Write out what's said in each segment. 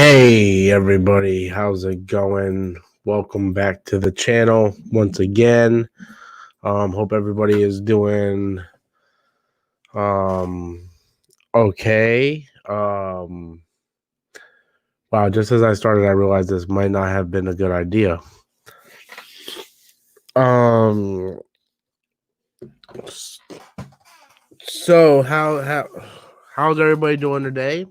Hey everybody, how's it going? Welcome back to the channel once again. Hope everybody is doing okay. Wow, just as I started, I realized this might not have been a good idea. So how's everybody doing today?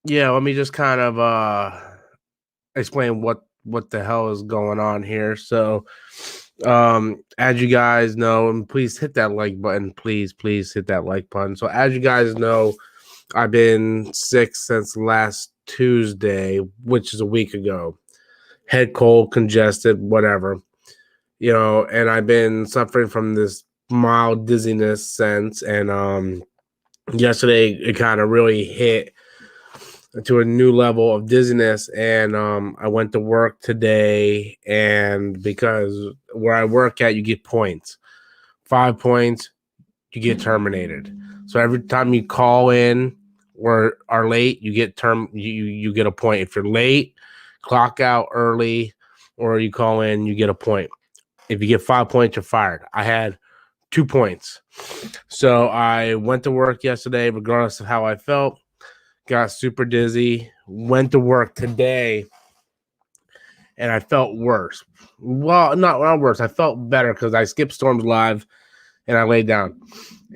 Yeah, let me just kind of explain what the hell is going on here. So as you guys know, and please hit that like button, please hit that like button. So as you guys know, I've been sick since last Tuesday, which is a week ago. Head cold, congested, whatever, and I've been suffering from this mild dizziness since. And yesterday it kind of really hit to a new level of dizziness, and I went to work today, and because where I work at, you get points. 5 points, you get terminated. So every time you call in or are late, you get you get a point. If you're late, clock out early, or you call in, you get a point. If you get 5 points, you're fired. I had 2 points. So I went to work yesterday, regardless of how I felt. Got super dizzy, went to work today, and I felt worse. Well, not worse. I felt better because I skipped Storms Live and I laid down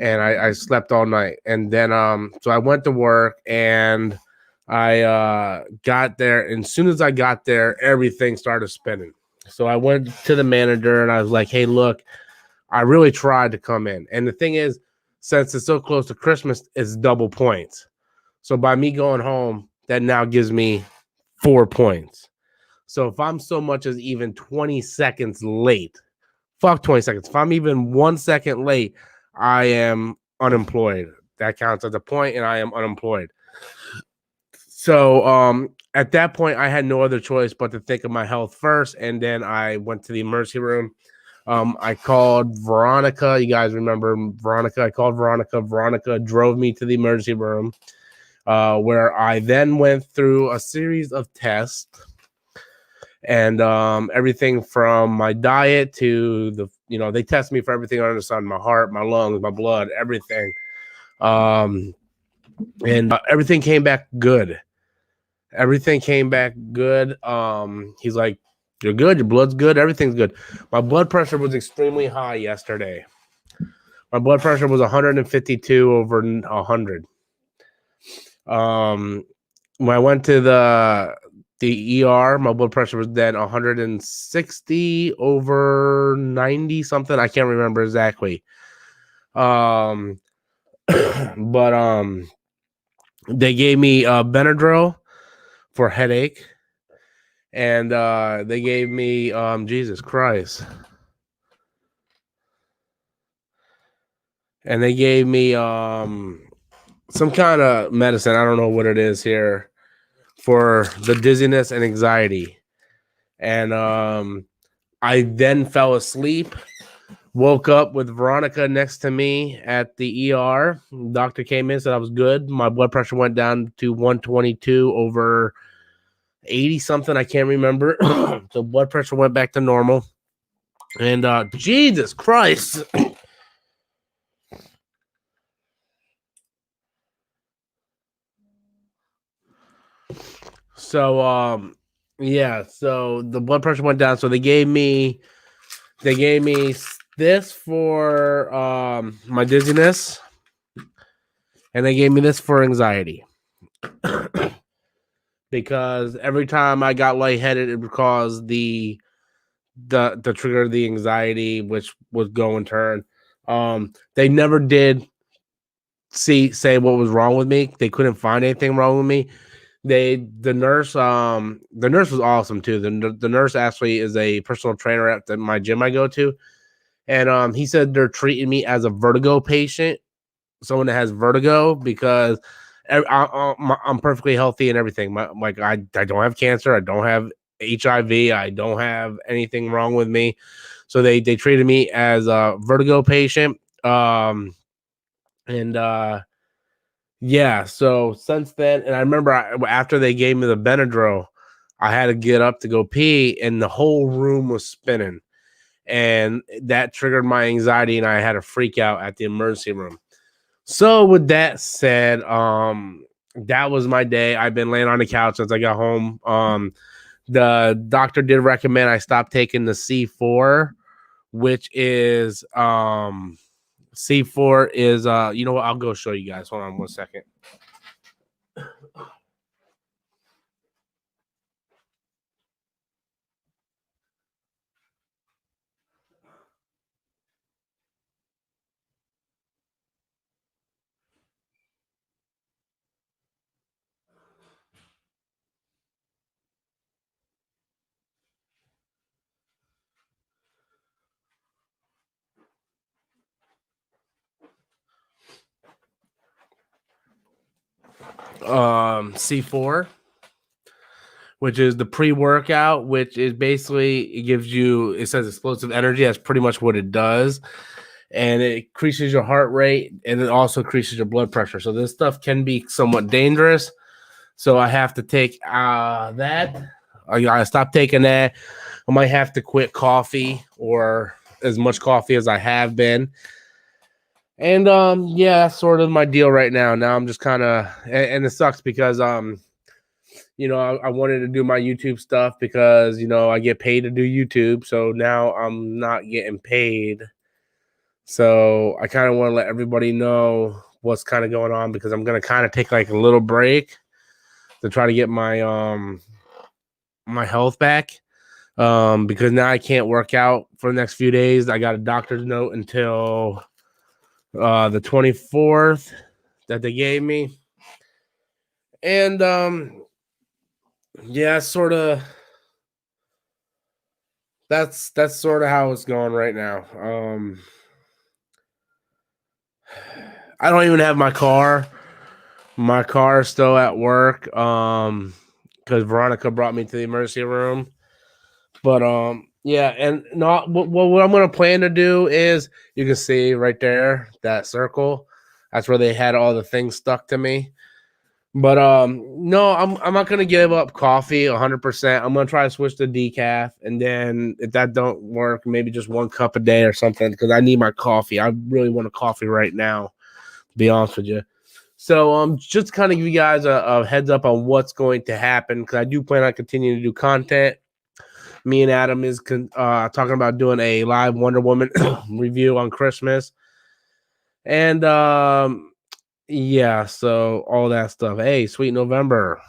and I slept all night. And then so I went to work and I got there. And as soon as I got there, everything started spinning. So I went to the manager and I was like, hey, look, I really tried to come in. And the thing is, since it's so close to Christmas, it's double points. So by me going home, that now gives me 4 points. So if I'm so much as even 20 seconds late, fuck 20 seconds. If I'm even 1 second late, I am unemployed. That counts as a point, and I am unemployed. So at that point, I had no other choice but to think of my health first, and then I went to the emergency room. I called Veronica. You guys remember Veronica? I called Veronica. Veronica drove me to the emergency room. Where I then went through a series of tests, and everything from my diet to they test me for everything under the sun: my heart, my lungs, my blood, everything. And everything came back good. Everything came back good. He's like, "You're good. Your blood's good. Everything's good." My blood pressure was extremely high yesterday. My blood pressure was 152 over 100. When I went to the ER, my blood pressure was then 160 over 90 something. I can't remember exactly. But they gave me Benadryl for headache, and they gave me Jesus Christ. And they gave me some kind of medicine. I don't know what it is here for the dizziness and anxiety. And I then fell asleep, woke up with Veronica next to me at the ER. Doctor came in, said I was good. My blood pressure went down to 122 over 80 something. I can't remember. So blood pressure went back to normal. And Jesus Christ. So yeah, so the blood pressure went down. So they gave me this for my dizziness, and they gave me this for anxiety. Because every time I got lightheaded, it would cause the trigger of the anxiety, which would go in turn. They never did say what was wrong with me. They couldn't find anything wrong with me. The nurse was awesome too. The nurse actually is a personal trainer at my gym I go to, and he said they're treating me as a vertigo patient, someone that has vertigo, because I'm perfectly healthy and everything. I don't have cancer. I don't have HIV. I don't have anything wrong with me. So they treated me as a vertigo patient. And yeah, so since then, and I remember after they gave me the Benadryl, I had to get up to go pee, and the whole room was spinning, and that triggered my anxiety, and I had a freak out at the emergency room. So with that said, that was my day. I've been laying on the couch since I got home. The doctor did recommend I stop taking the C4, which is C4 is you know what? I'll go show you guys. Hold on 1 second. C4, which is the pre-workout, which is basically it gives you, it says explosive energy. That's pretty much what it does. And it increases your heart rate, and it also increases your blood pressure. So this stuff can be somewhat dangerous. So I have to take that. I gotta stop taking that. I might have to quit coffee or as much coffee as I have been. And yeah, that's sort of my deal right now. Now I'm just kind of, and it sucks because you know, I wanted to do my YouTube stuff because you know I get paid to do YouTube. So now I'm not getting paid. So I kind of want to let everybody know what's kind of going on because I'm gonna kind of take like a little break to try to get my health back. Because now I can't work out for the next few days. I got a doctor's note until the 24th that they gave me. And yeah, sort of that's sort of how it's going right now. I don't even have my car. My car is still at work. Because Veronica brought me to the emergency room. But yeah, and not what I'm gonna plan to do is you can see right there that circle. That's where they had all the things stuck to me. But no, I'm not gonna give up coffee 100%. I'm gonna try to switch to decaf, and then if that don't work, maybe just 1 cup a day or something because I need my coffee. I really want a coffee right now, to be honest with you. So just kind of give you guys a heads up on what's going to happen because I do plan on continuing to do content. Me and Adam is talking about doing a live Wonder Woman review on Christmas, and yeah, so all that stuff. Hey, sweet November,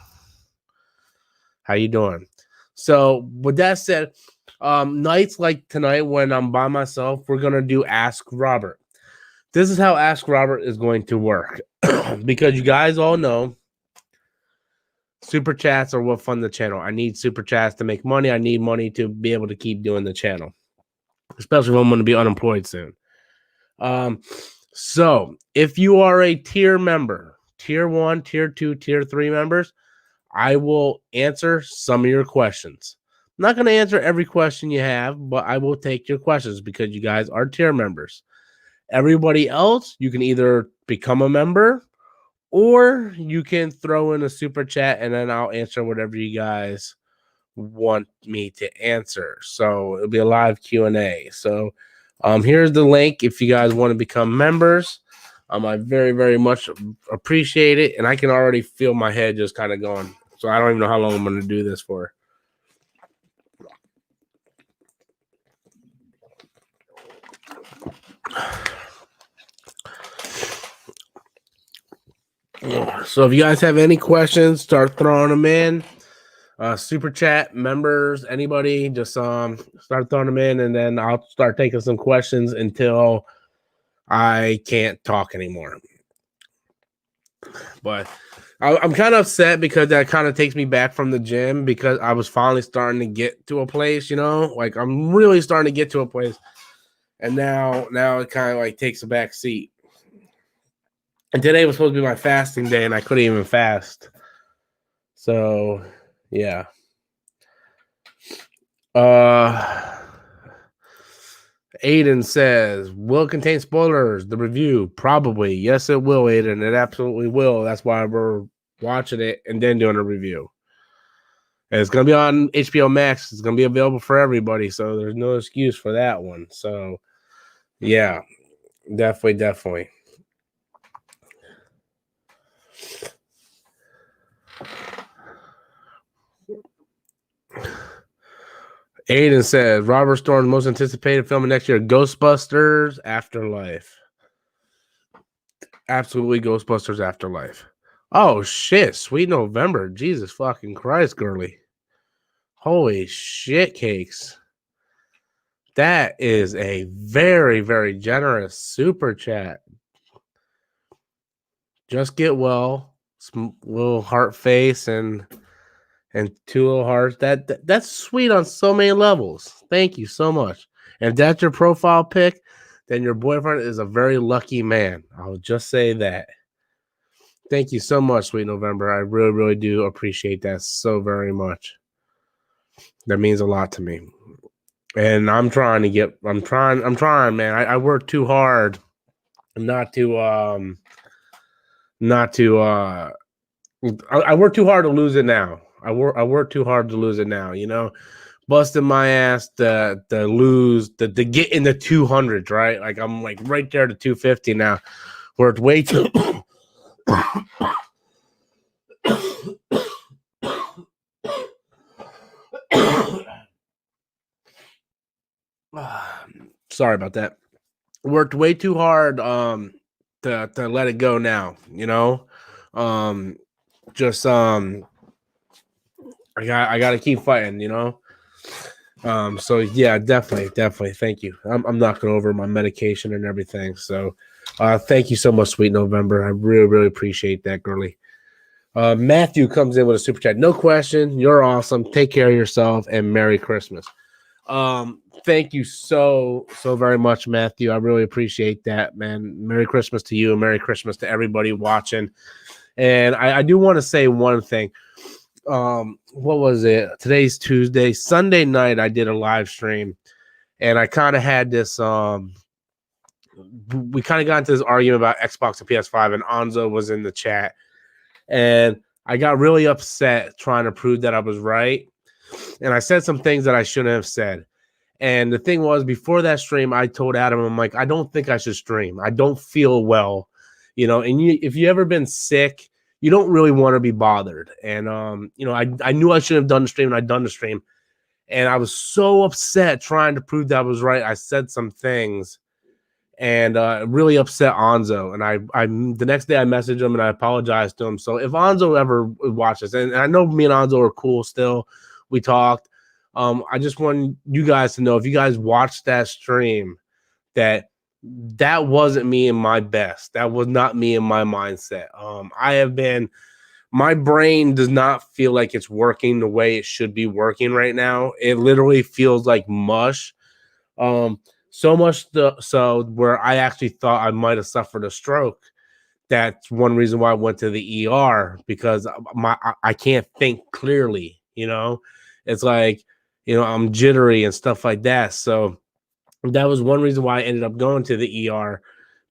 how you doing? So with that said, nights like tonight when I'm by myself, we're gonna do Ask Robert. This is how Ask Robert is going to work because you guys all know super chats are what fund the channel. I need super chats to make money. I need money to be able to keep doing the channel, especially when I'm going to be unemployed soon. So if you are a tier member, tier 1, tier 2, tier 3 members, I will answer some of your questions. I'm not going to answer every question you have, but I will take your questions because you guys are tier members. Everybody else, you can either become a member or you can throw in a super chat and then I'll answer whatever you guys want me to answer. So it'll be a live Q&A. So here's the link if you guys want to become members. I very, very much appreciate it. And I can already feel my head just kind of going. So I don't even know how long I'm going to do this for. So if you guys have any questions, start throwing them in. Super chat members, anybody, just start throwing them in, and then I'll start taking some questions until I can't talk anymore. But I'm kind of upset because that kind of takes me back from the gym because I was finally starting to get to a place, you know, like I'm really starting to get to a place, and now it kind of like takes a back seat. And today was supposed to be my fasting day, and I couldn't even fast. So, yeah. Aiden says, will it contain spoilers? The review? Probably. Yes, it will, Aiden. It absolutely will. That's why we're watching it and then doing a review. And it's going to be on HBO Max. It's going to be available for everybody. So there's no excuse for that one. So, yeah, definitely. Aiden says, Robert Storm's most anticipated film of next year, Ghostbusters Afterlife. Absolutely Ghostbusters Afterlife. Oh, shit. Sweet November. Jesus fucking Christ, girly. Holy shit cakes. That is a very, very generous super chat. Just get well. Some little heart face and two little hearts. That's sweet on so many levels. Thank you so much. And if that's your profile pic, then your boyfriend is a very lucky man. I'll just say that. Thank you so much, Sweet November. I really, really do appreciate that so very much. That means a lot to me. And I'm trying, man. I work too hard not to I work too hard to lose it now. I work too hard to lose it now, you know. Busting my ass to get in the 200s, right? Like I'm like right there to 250 now. Where it's way too sorry about that. Worked way too hard to let it go now, you know. I got to keep fighting, you know. So yeah, definitely. Thank you. I'm knocking over my medication and everything. So, thank you so much, Sweet November. I really, really appreciate that, girly. Matthew comes in with a super chat. No question. You're awesome. Take care of yourself and Merry Christmas. Thank you so very much, Matthew. I really appreciate that, man. Merry Christmas to you and Merry Christmas to everybody watching. And I do want to say one thing. What was it? Today's Tuesday. Sunday night I did a live stream and I kind of had this we kind of got into this argument about Xbox and PS5 and Anzo was in the chat and I got really upset trying to prove that I was right. And I said some things that I shouldn't have said. And the thing was, before that stream, I told Adam, I'm like, I don't think I should stream. I don't feel well, you know, and if you ever been sick, you don't really want to be bothered. And, you know, I knew I should have done the stream and I'd done the stream. And I was so upset trying to prove that I was right. I said some things and really upset Anzo. And I the next day I messaged him and I apologized to him. So if Anzo ever watches, and I know me and Anzo are cool still, we talked. I just want you guys to know if you guys watched that stream that wasn't me in my best. That was not me in my mindset. My brain does not feel like it's working the way it should be working right now. It literally feels like mush. So much so where I actually thought I might have suffered a stroke. That's one reason why I went to the ER because I can't think clearly, you know. It's like, you know, I'm jittery and stuff like that. So that was one reason why I ended up going to the ER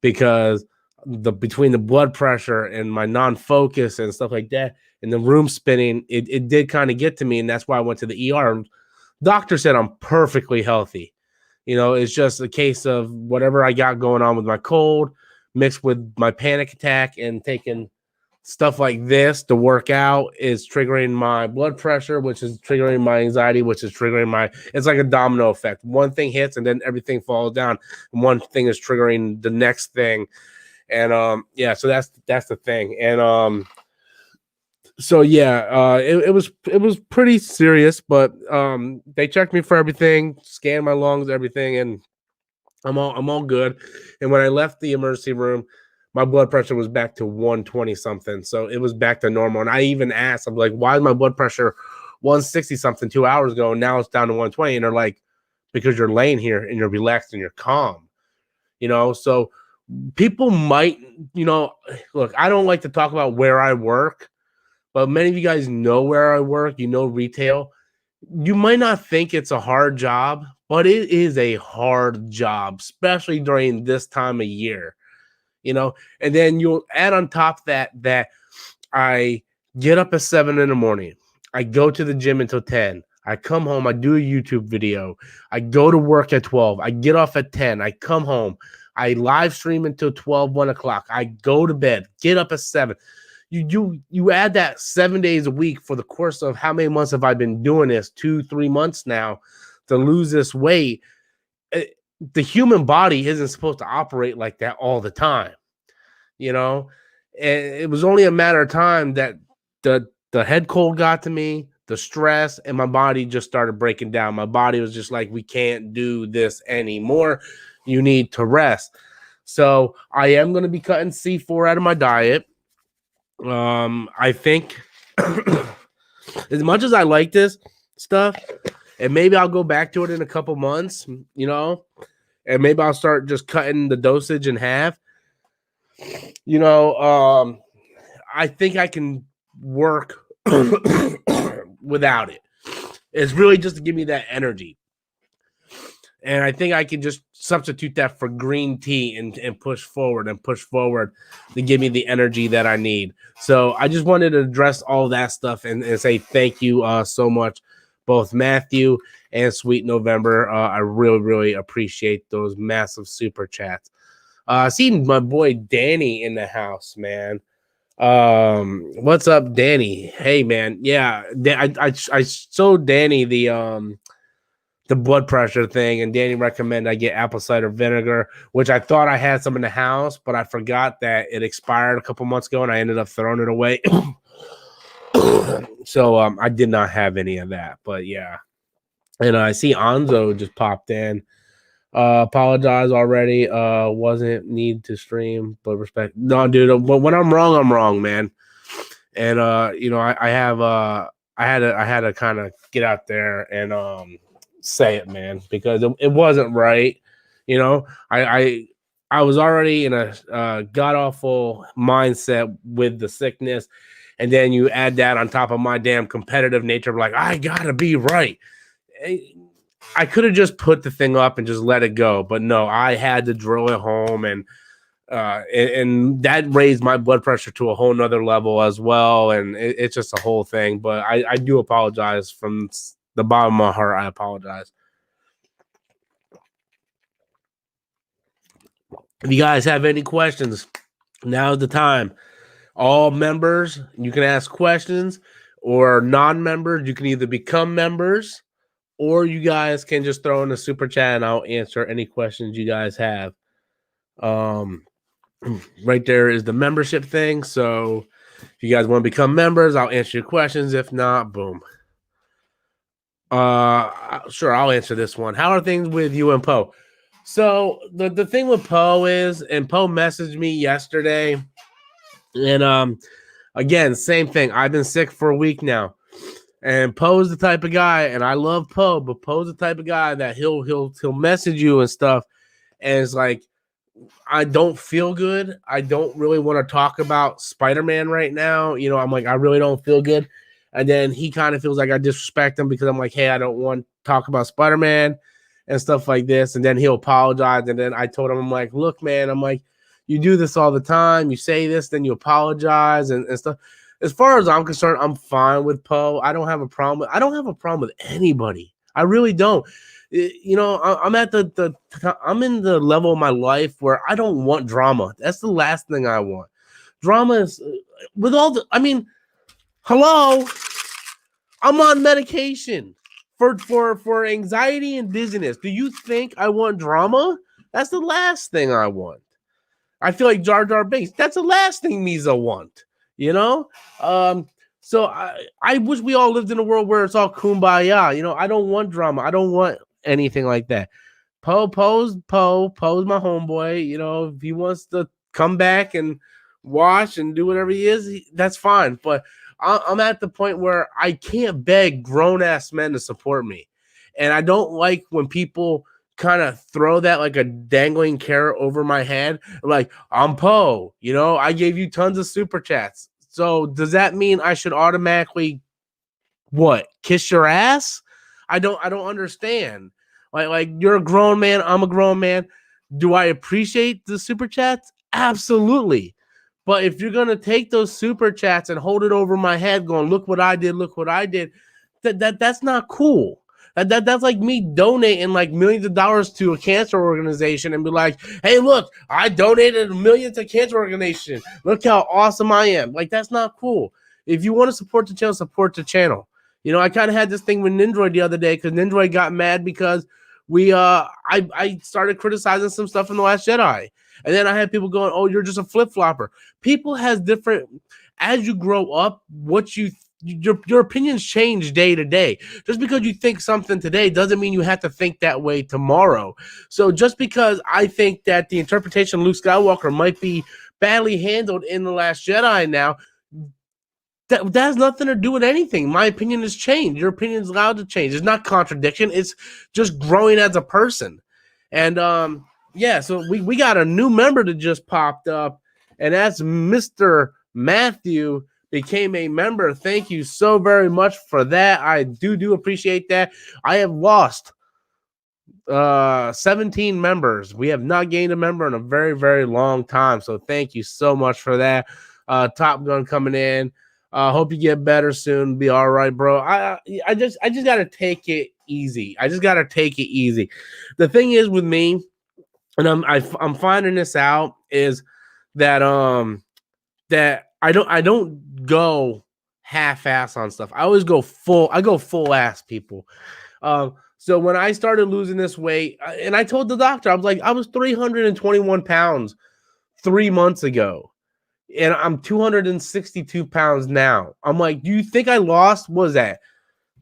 because between the blood pressure and my non-focus and stuff like that and the room spinning, it did kind of get to me. And that's why I went to the ER. Doctor said I'm perfectly healthy. You know, it's just a case of whatever I got going on with my cold mixed with my panic attack and taking stuff like this to work out is triggering my blood pressure, which is triggering my anxiety, which is triggering it's like a domino effect. One thing hits and then everything falls down. And one thing is triggering the next thing. And yeah, so that's the thing. And so yeah, it was pretty serious, but they checked me for everything, scanned my lungs, everything, and I'm all good. And when I left the emergency room, my blood pressure was back to 120 something. So it was back to normal. And I even asked, I'm like, why is my blood pressure 160 something 2 hours ago? And now it's down to 120. And they're like, because you're laying here and you're relaxed and you're calm, you know? So people might, you know, look, I don't like to talk about where I work, but many of you guys know where I work, you know, retail. you might not think it's a hard job, but it is a hard job, especially during this time of year, you know. And then you'll add on top that I get up at 7 in the morning. I go to the gym until 10. I come home. I do a YouTube video. I go to work at 12. I get off at 10. I come home. I live stream until 12, 1 o'clock. I go to bed, get up at 7. You add that 7 days a week for the course of how many months have I been doing this? 2-3 months now to lose this weight. The human body isn't supposed to operate like that all the time, you know. And it was only a matter of time that the head cold got to me, the stress, and my body just started breaking down. My body was just like, we can't do this anymore. You need to rest. So I am going to be cutting C4 out of my diet. I think as much as I like this stuff, and maybe I'll go back to it in a couple months, you know, and maybe I'll start just cutting the dosage in half. You know, I think I can work without it. It's really just to give me that energy. And I think I can just substitute that for green tea and push forward to give me the energy that I need. So I just wanted to address all that stuff and say thank you so much, both Matthew and Sweet November. I really, really appreciate those massive super chats. Seeing my boy Danny in the house, man. What's up, Danny? Hey, man. Yeah, I showed Danny the blood pressure thing, and Danny recommended I get apple cider vinegar, which I thought I had some in the house, but I forgot that it expired a couple months ago, and I ended up throwing it away. So I did not have any of that, but yeah. And I see Anzo just popped in. Apologize already. Wasn't need to stream, but respect. No, dude. When I'm wrong, man. And you know, I had to kind of get out there and say it, man, because it wasn't right. You know, I was already in a god awful mindset with the sickness, and then you add that on top of my damn competitive nature, like I gotta be right. I could have just put the thing up and just let it go, but no, I had to drill it home, and that raised my blood pressure to a whole nother level as well, and it's just a whole thing. But I do apologize from the bottom of my heart. I apologize. If you guys have any questions, now's the time. All members, you can ask questions, or non-members, you can either become members, or you guys can just throw in a super chat and I'll answer any questions you guys have. Right there is the membership thing. So if you guys want to become members, I'll answer your questions. If not, boom. Sure, I'll answer this one. How are things with you and Poe? So the thing with Poe is, and Poe messaged me yesterday, and again, same thing. I've been sick for a week now. And Poe's the type of guy, and I love Poe, but Poe's the type of guy that he'll message you and stuff, and it's like, I don't feel good. I don't really want to talk about Spider-Man right now. You know, I'm like, I really don't feel good. And then he kind of feels like I disrespect him because I'm like, hey, I don't want to talk about Spider-Man and stuff like this. And then he'll apologize. And then I told him, I'm like, look, man, I'm like, you do this all the time. You say this, then you apologize and stuff. As far as I'm concerned, I'm fine with Poe. I don't have a problem with anybody. I really don't. You know, I'm at I'm in the level of my life where I don't want drama. That's the last thing I want. Drama is with all the. I mean, hello, I'm on medication for anxiety and dizziness. Do you think I want drama? That's the last thing I want. I feel like Jar Jar Binks. That's the last thing Misa want. You know, so I wish we all lived in a world where it's all kumbaya. You know, I don't want drama. I don't want anything like that. Poe's my homeboy. You know, if he wants to come back and watch and do whatever he is, that's fine. But I'm at the point where I can't beg grown-ass men to support me. And I don't like when people kind of throw that like a dangling carrot over my head. Like, I'm Poe. You know, I gave you tons of super chats. So does that mean I should automatically, kiss your ass? I don't understand. Like you're a grown man, I'm a grown man. Do I appreciate the super chats? Absolutely. But if you're gonna take those super chats and hold it over my head, going, "Look what I did! Look what I did," that's not cool. That's like me donating like millions of dollars to a cancer organization and be like, "Hey, look, I donated a million to cancer organization. Look how awesome I am." Like that's not cool. If you want to support the channel, support the channel. You know, I kind of had this thing with Nindroid the other day because Nindroid got mad because I started criticizing some stuff in The Last Jedi. And then I had people going, "Oh, you're just a flip-flopper." People has different as you grow up, your opinions change day to day. Just because you think something today doesn't mean you have to think that way tomorrow. So just because I think that the interpretation of Luke Skywalker might be badly handled in The Last Jedi now, that has nothing to do with anything. My opinion has changed. Your opinion is allowed to change. It's not contradiction. It's just growing as a person. And yeah, so we got a new member that just popped up, and that's Mr. Matthew became a member. Thank you so very much for that. I do appreciate that. I have lost 17 members. We have not gained a member in a very, very long time. So thank you so much for that. Top Gun coming in. Hope you get better soon. Be all right, bro. I just gotta take it easy. I just gotta take it easy. The thing is with me, and I'm finding this out, is that that I don't go half-ass on stuff. I always go full. I go full ass, people. So when I started losing this weight, and I told the doctor, I was like, I was 321 pounds 3 months ago. And I'm 262 pounds now. I'm like, do you think I lost? What was that?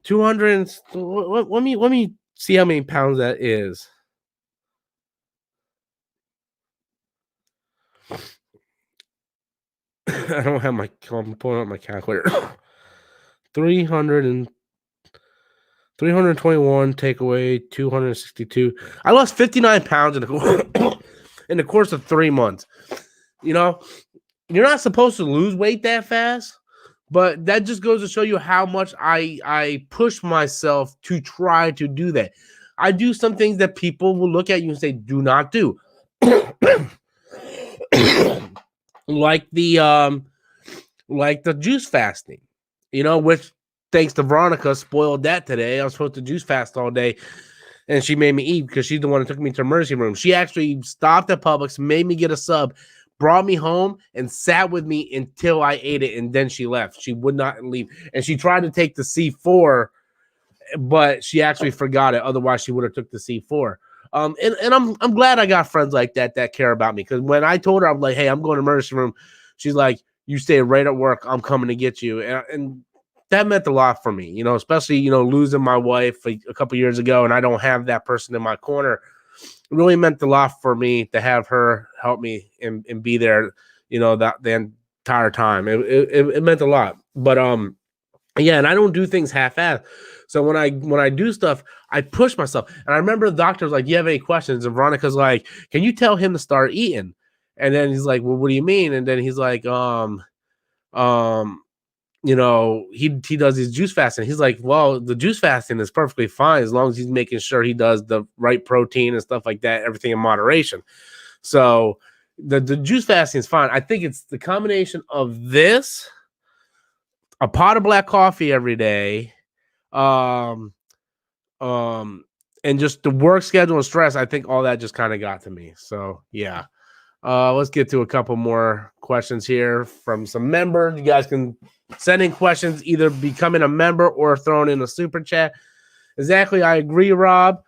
200. Let me see how many pounds that is. I don't have my. I'm pulling up my calculator. 321 take away 262. I lost 59 pounds in the course of 3 months. You know, you're not supposed to lose weight that fast, but that just goes to show you how much I push myself to try to do that. I do some things that people will look at you and say, "Do not do," like the juice fasting. You know, which thanks to Veronica spoiled that today. I was supposed to juice fast all day, and she made me eat because she's the one that took me to the emergency room. She actually stopped at Publix, made me get a sub, brought me home, and sat with me until I ate it, and then she left. She would not leave, and she tried to take the C4, but she actually forgot it. Otherwise, she would have took the C4. And I'm glad I got friends like that care about me, because when I told her, I'm like, "Hey, I'm going to the emergency room," she's like, "You stay right at work. I'm coming to get you," and that meant a lot for me, you know, especially, you know, losing my wife a couple years ago, and I don't have that person in my corner. It really meant a lot for me to have her help me and be there, you know, that the entire time. It meant a lot. But yeah, and I don't do things half-assed. So when I do stuff, I push myself. And I remember the doctor was like, "You have any questions?" And Veronica's like, "Can you tell him to start eating?" And then he's like, "Well, what do you mean?" And then he's like, you know, he does his juice fasting. He's like, "Well, the juice fasting is perfectly fine as long as he's making sure he does the right protein and stuff like that, everything in moderation." So the juice fasting is fine. I think it's the combination of this, a pot of black coffee every day, um, and just the work schedule and stress. I think all that just kind of got to me. So yeah. Let's get to a couple more questions here from some members. You guys can send in questions, either becoming a member or throwing in a super chat. Exactly, I agree, Rob.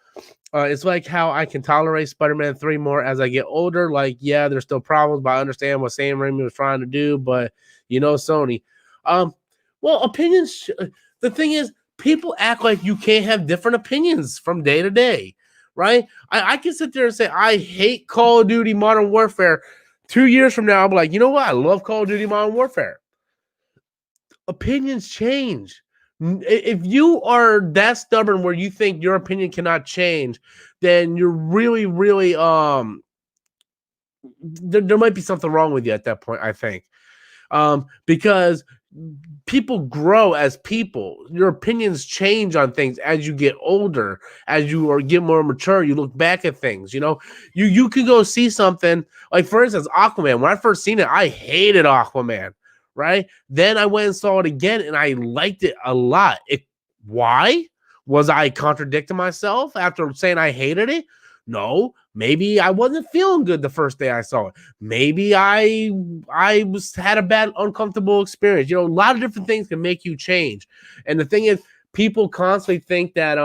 It's like how I can tolerate Spider-Man 3 more as I get older. Like, yeah, there's still problems, but I understand what Sam Raimi was trying to do. But you know, Sony. Well, opinions. The thing is, people act like you can't have different opinions from day to day. Right? I can sit there and say, I hate Call of Duty Modern Warfare. 2 years from now, I'll be like, you know what? I love Call of Duty Modern Warfare. Opinions change. If you are that stubborn where you think your opinion cannot change, then you're really, really, there might be something wrong with you at that point, I think. Because people grow as people. Your opinions change on things as you get older, as you get more mature. You look back at things. You can go see something like, for instance, Aquaman. When I first seen it, I hated Aquaman. Right? Then I went and saw it again, and I liked it a lot. Why? Was I contradicting myself after saying I hated it? No, maybe I wasn't feeling good the first day I saw it. Maybe I had a bad, uncomfortable experience. A lot of different things can make you change. And the thing is, people constantly think that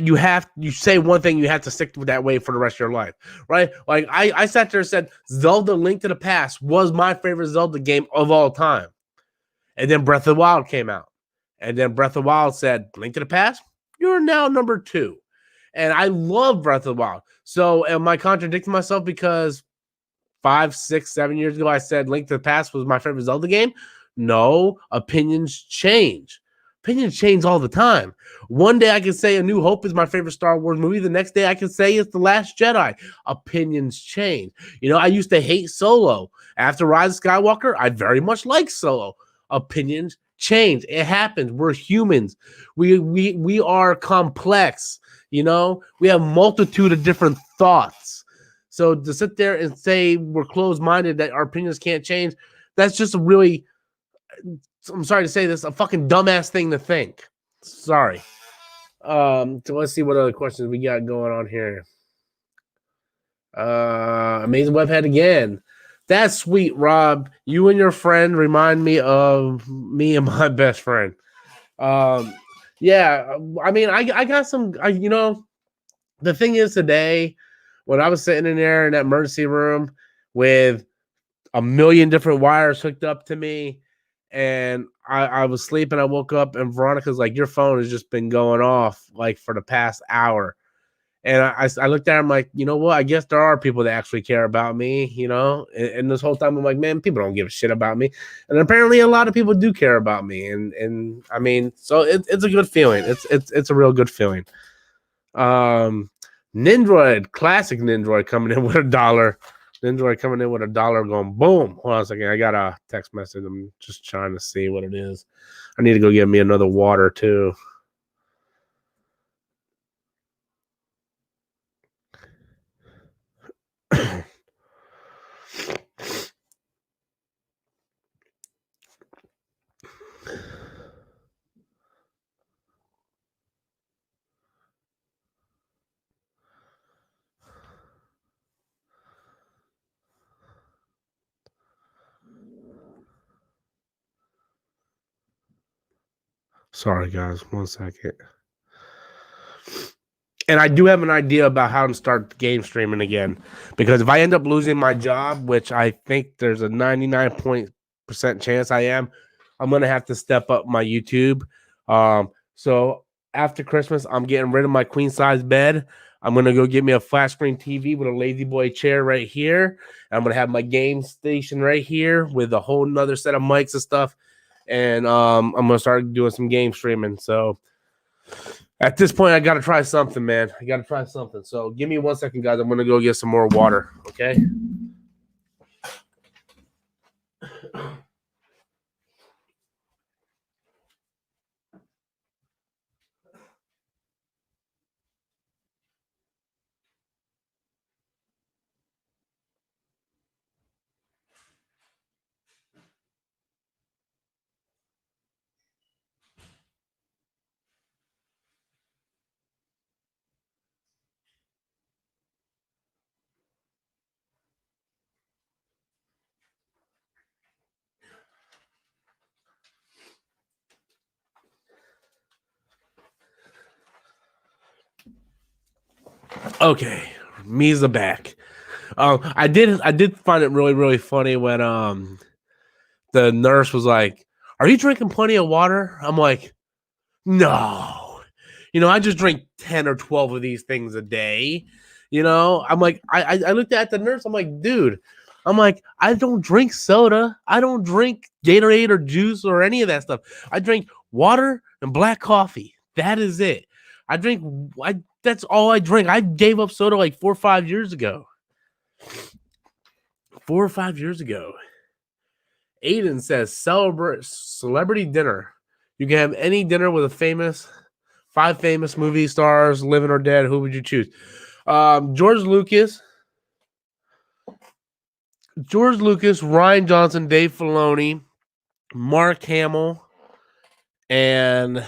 you say one thing, you have to stick with that way for the rest of your life, right? Like I sat there and said Zelda Link to the Past was my favorite Zelda game of all time. And then Breath of the Wild came out. And then Breath of the Wild said, Link to the Past, you're now number 2. And I love Breath of the Wild. So am I contradicting myself because 5, 6, 7 years ago I said Link to the Past was my favorite Zelda game? No, opinions change. Opinions change all the time. One day I can say A New Hope is my favorite Star Wars movie. The next day I can say it's The Last Jedi. Opinions change. I used to hate Solo. After Rise of Skywalker, I very much like Solo. Opinions change. It happens. We're humans. We are complex. We have multitude of different thoughts. So to sit there and say we're closed-minded, that our opinions can't change, that's just a really, I'm sorry to say this, a fucking dumbass thing to think. Sorry. So let's see what other questions we got going on here. Amazing Webhead again. That's sweet, Rob. You and your friend remind me of me and my best friend. Yeah, I mean, I got some, the thing is today, when I was sitting in there in that emergency room with a million different wires hooked up to me, and I was sleeping, I woke up, and Veronica's like, your phone has just been going off, like, for the past hour. And I looked at her, I'm like, you know what? I guess there are people that actually care about me, And this whole time I'm like, man, people don't give a shit about me. And apparently a lot of people do care about me. And I mean, so it's a good feeling. It's a real good feeling. Nindroid, classic Nindroid coming in with $1. Nindroid coming in with $1 going boom. Hold on a second. I got a text message. I'm just trying to see what it is. I need to go get me another water too. Sorry, guys. 1 second. And I do have an idea about how to start game streaming again. Because if I end up losing my job, which I think there's a 99% chance I am, I'm going to have to step up my YouTube. So after Christmas, I'm getting rid of my queen size bed. I'm going to go get me a flat screen TV with a lazy boy chair right here. I'm going to have my game station right here with a whole nother set of mics and stuff. And I'm going to start doing some game streaming. So at this point, I got to try something, man. I got to try something. So give me 1 second, guys. I'm going to go get some more water, okay? Okay, me's the back. I did find it really, really funny when the nurse was like, "Are you drinking plenty of water?" I'm like, "No, I just drink 10 or 12 of these things a day." I'm like, I looked at the nurse. I'm like, dude, I don't drink soda. I don't drink Gatorade or juice or any of that stuff. I drink water and black coffee. That is it. That's all I drink. I gave up soda like 4 or 5 years ago. 4 or 5 years ago. Aiden says celebrity dinner. You can have any dinner with five famous movie stars, living or dead. Who would you choose? George Lucas, Ryan Johnson, Dave Filoni, Mark Hamill, and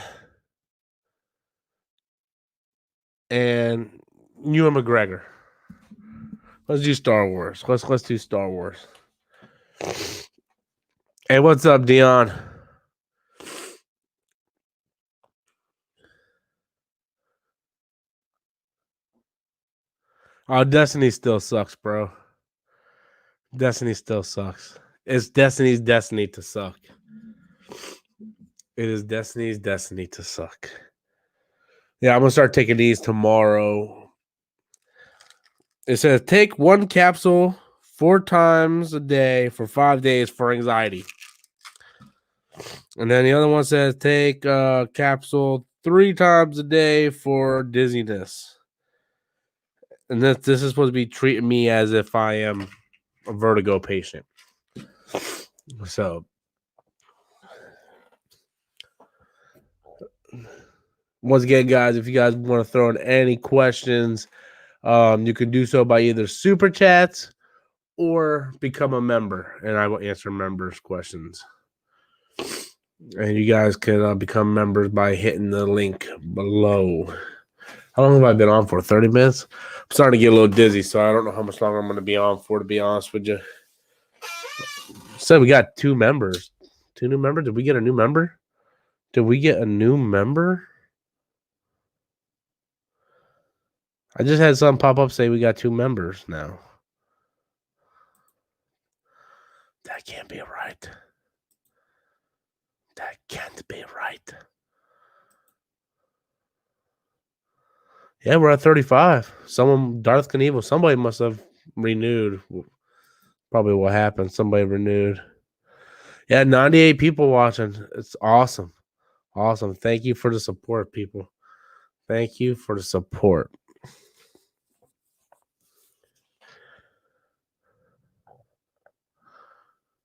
Ewan McGregor. Let's do Star Wars. Let's do Star Wars. Hey, what's up, Dion? Oh, Destiny still sucks, bro. Destiny still sucks. It's Destiny's destiny to suck. It is Destiny's destiny to suck. Yeah, I'm gonna start taking these tomorrow. It says take one capsule 4 times a day for 5 days for anxiety. And then the other one says take a capsule 3 times a day for dizziness. And this is supposed to be treating me as if I am a vertigo patient. So once again, guys, if you guys want to throw in any questions, you can do so by either super chats or become a member, and I will answer members' questions. And you guys can become members by hitting the link below. How long have I been on for? 30 minutes? I'm starting to get a little dizzy, so I don't know how much longer I'm going to be on for, to be honest with you. So we got 2 members. 2 new members? Did we get a new member? I just had something pop up say we got 2 members now. That can't be right. That can't be right. Yeah, we're at 35. Darth Knievel, somebody must have renewed. Probably what happened. Somebody renewed. Yeah, 98 people watching. It's awesome. Awesome. Thank you for the support, people. Thank you for the support.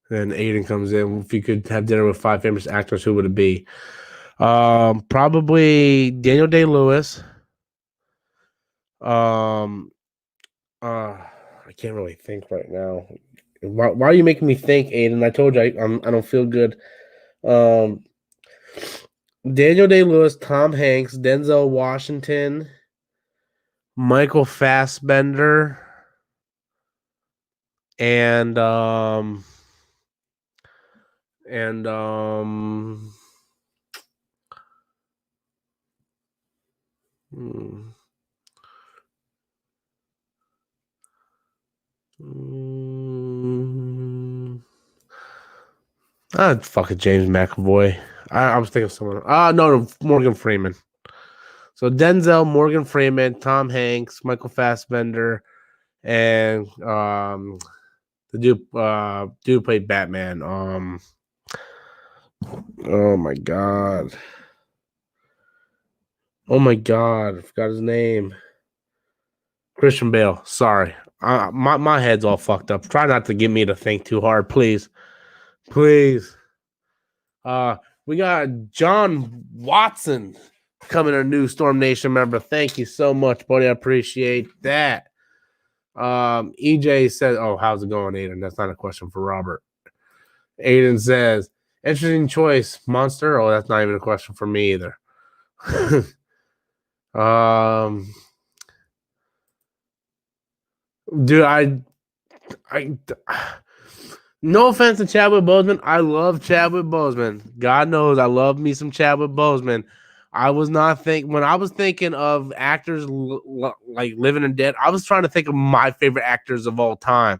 Then Aiden comes in. If you could have dinner with 5 famous actors, who would it be? Probably Daniel Day-Lewis. I can't really think right now. Why are you making me think, Aiden? I told you I don't feel good. Daniel Day-Lewis, Tom Hanks, Denzel Washington, Michael Fassbender, and fucking James McAvoy. I was thinking of someone. No, Morgan Freeman. So Denzel, Morgan Freeman, Tom Hanks, Michael Fassbender, and the dude played Batman. Oh my god, I forgot his name. Christian Bale. Sorry, my head's all fucked up. Try not to get me to think too hard, please. Please. We got John Watson coming, a new Storm Nation member. Thank you so much, buddy. I appreciate that. EJ says, "Oh, how's it going, Aiden?" That's not a question for Robert. Aiden says, "Interesting choice, Monster." Oh, that's not even a question for me either. Dude, I no offense to Chadwick Boseman. I love Chadwick Boseman. God knows I love me some Chadwick Boseman. I was not when I was thinking of actors like living and dead, I was trying to think of my favorite actors of all time.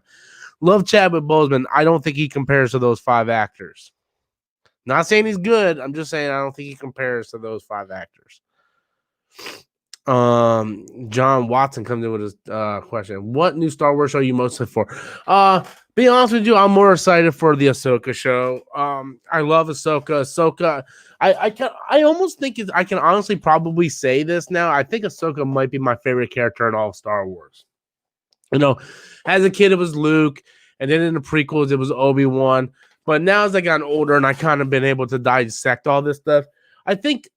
Love Chadwick Boseman. I don't think he compares to those 5 actors. Not saying he's good. I'm just saying I don't think he compares to those 5 actors. John Watson comes in with his question. What new Star Wars show are you most excited for? Be honest with you, I'm more excited for the Ahsoka show. I love Ahsoka. I almost think I can honestly probably say this now. I think Ahsoka might be my favorite character in all of Star Wars. You know, as a kid it was Luke, and then in the prequels it was Obi-Wan. But now as I gotten older and I kind of been able to dissect all this stuff, I think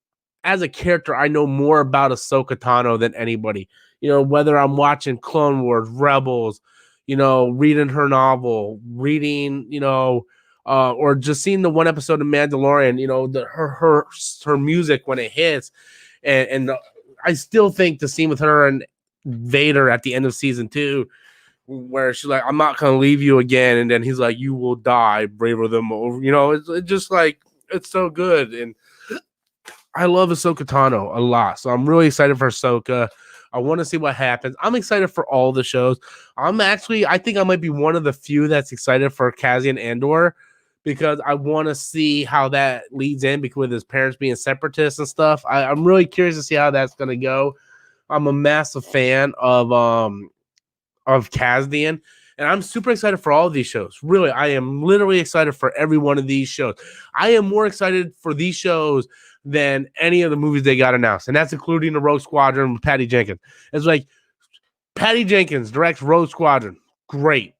as a character, I know more about Ahsoka Tano than anybody. You know, whether I'm watching Clone Wars, Rebels, you know, reading her novel, reading, you know, or just seeing the one episode of Mandalorian, you know, her music when it hits, I still think the scene with her and Vader at the end of season 2, where she's like, "I'm not gonna leave you again," and then he's like, "You will die braver than more." You know, it's just like it's so good, and I love Ahsoka Tano a lot, so I'm really excited for Ahsoka. I want to see what happens. I'm excited for all the shows. I think I might be one of the few that's excited for Cassian Andor because I want to see how that leads in because with his parents being separatists and stuff. I'm really curious to see how that's gonna go. I'm a massive fan of Cassian, and I'm super excited for all of these shows. Really, I am literally excited for every one of these shows. I am more excited for these shows than any of the movies they got announced, and that's including the Rogue Squadron with Patty Jenkins. It's like Patty Jenkins directs Rogue Squadron. Great.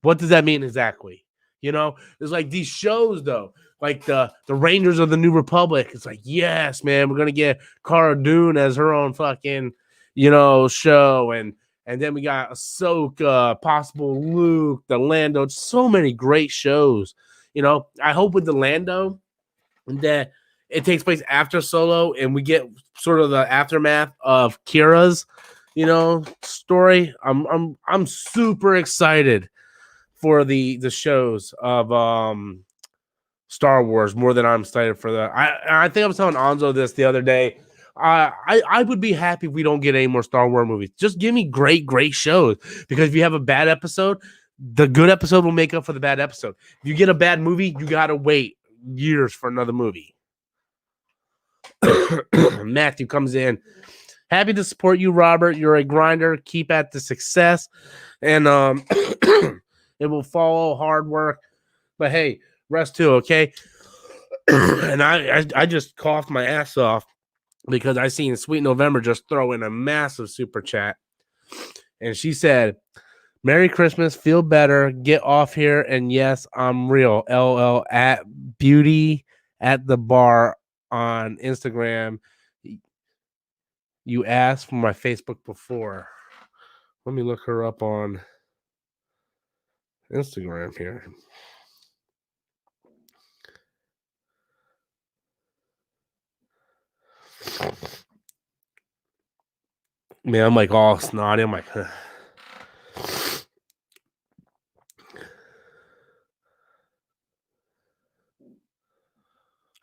What does that mean exactly? You know, there's like these shows though, like the Rangers of the New Republic. It's like, yes, man, we're gonna get Cara Dune as her own fucking, you know, show, and then we got Ahsoka, possible Luke, the Lando. So many great shows. You know, I hope with the Lando that it takes place after Solo, and we get sort of the aftermath of Kira's, you know, story. I'm super excited for the shows of Star Wars more than I'm excited for that. I think I was telling Anzo this the other day. I would be happy if we don't get any more Star Wars movies. Just give me great shows, because if you have a bad episode, the good episode will make up for the bad episode. If you get a bad movie, you gotta wait years for another movie. Matthew comes in. Happy to support you, Robert. You're a grinder. Keep at the success, and it will follow hard work. But hey, rest too, okay? And I just coughed my ass off because I seen Sweet November just throw in a massive super chat, and she said, "Merry Christmas, feel better, get off here, and yes, I'm real. LL at Beauty at the Bar on Instagram. You asked for my Facebook before. Let me look her up on Instagram here." Man, I'm like all snotty. I'm like,